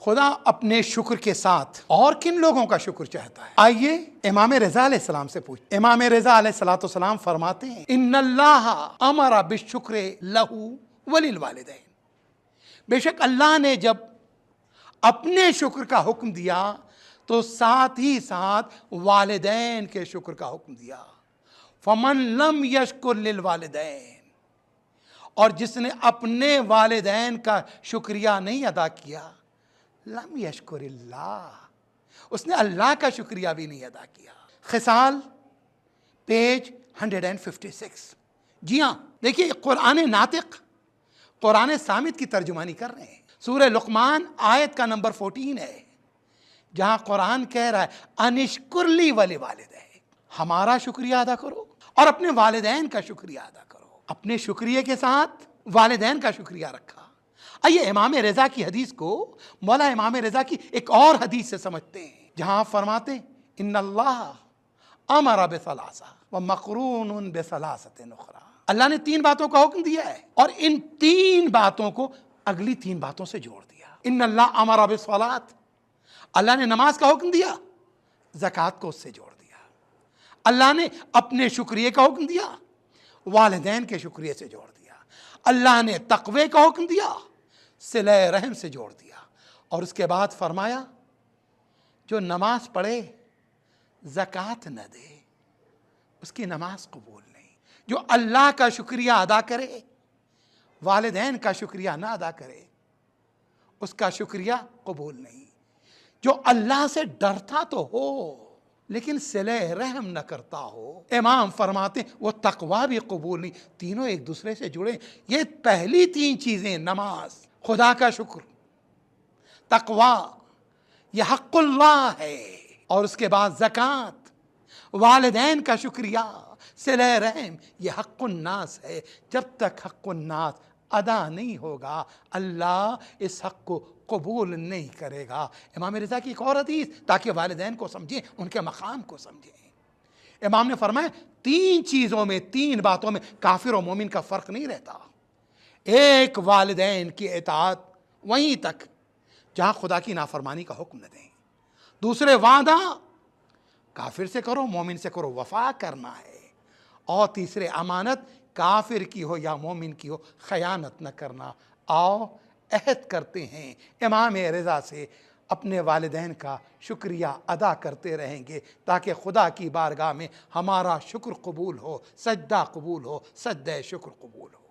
खुदा अपने शुक्र के साथ और किन लोगों का शुक्र चाहता है? आइए इमाम रज़ा अलैहिस्सलाम से पूछ। इमाम रज़ा अलैहिस्सलाम फरमाते हैं, इन्नल्लाह अमरा बिश्शुक्रि लहू वलिल वालिदैन। बेशक अल्लाह ने जब अपने शुक्र का हुक्म दिया तो साथ ही साथ वालिदैन के शुक्र का हुक्म दिया। फमन लम यशकुर लिल वालिदैन, और जिसने अपने वालिदैन का शुक्रिया नहीं अदा किया, लम यशकुरिल्लाह, उसने अल्लाह का शुक्रिया भी नहीं अदा किया। खिसाल पेज 156। जी हाँ, देखिए कुरान नातिक, कुरान सामित की तर्जुमानी कर रहे हैं। सूरह लुक़मान आयत का नंबर 14 है, जहां कुरान कह रहा है अनिश्कुरली वली वालिदैन, हमारा शुक्रिया अदा करो और अपने वालिदैन का शुक्रिया अदा करो। अपने शुक्रिया के साथ वालिदैन का शुक्रिया रखा। आइए इमाम रज़ा की हदीस को मौला इमाम रज़ा की एक और हदीस से समझते हैं, जहां फरमाते हैं इन्नल्लाह अमरा बिसलासा व मक़रूनुन बिसलासतिन उख़रा। अल्लाह ने 3 बातों का हुक्म दिया है और इन 3 बातों को अगली 3 बातों से जोड़ दिया। इन्नल्लाह अमरा बिस्सलात, अल्लाह ने नमाज का हुक्म दिया, ज़कात को उससे जोड़ दिया। अल्लाह ने अपने शुक्रिया का हुक्म दिया, वालिदैन के शुक्रिया से जोड़ दिया। अल्लाह ने तक़वे का हुक्म दिया, सिले रहम से जोड़ दिया। और उसके बाद फरमाया जो नमाज पढ़े ज़कात न दे, उसकी नमाज कबूल नहीं। जो अल्लाह का शुक्रिया अदा करे, वालिदैन का शुक्रिया ना अदा करे, उसका शुक्रिया कबूल नहीं। जो अल्लाह से डरता तो हो लेकिन सिले रहम न करता हो, इमाम फरमाते वो तकवा भी कबूल नहीं। तीनों एक दूसरे से जुड़े। ये पहली 3 चीजें, नमाज, खुदा का शुक्र, तकवा, यह हक़्क़ुल्लाह है, और उसके बाद ज़कात, वालिदैन का शुक्रिया, सिले रहम, यह हक़्क़ुन्नास है। जब तक हक़्क़ुन्नास अदा नहीं होगा, अल्लाह इस हक़ को कबूल नहीं करेगा। इमाम रज़ा की एक और हदीस, ताकि वालिदैन को समझें, उनके मकाम को समझें। इमाम ने फरमाया 3 चीज़ों में, 3 बातों में काफिर और मोमिन का फ़र्क नहीं रहता। एक, वालिदैन की इताअत वहीं तक जहाँ खुदा की नाफरमानी का हुक्म न दें। दूसरे, वादा काफिर से करो, मोमिन से करो, वफा करना है। और तीसरे, अमानत काफिर की हो या मोमिन की हो, खयानत न करना। आओ अहद करते हैं इमाम रज़ा से, अपने वालिदैन का शुक्रिया अदा करते रहेंगे ताकि खुदा की बारगाह में हमारा शुक्र कबूल हो, सजदा कबूल हो, सजदा शुक्र कबूल हो।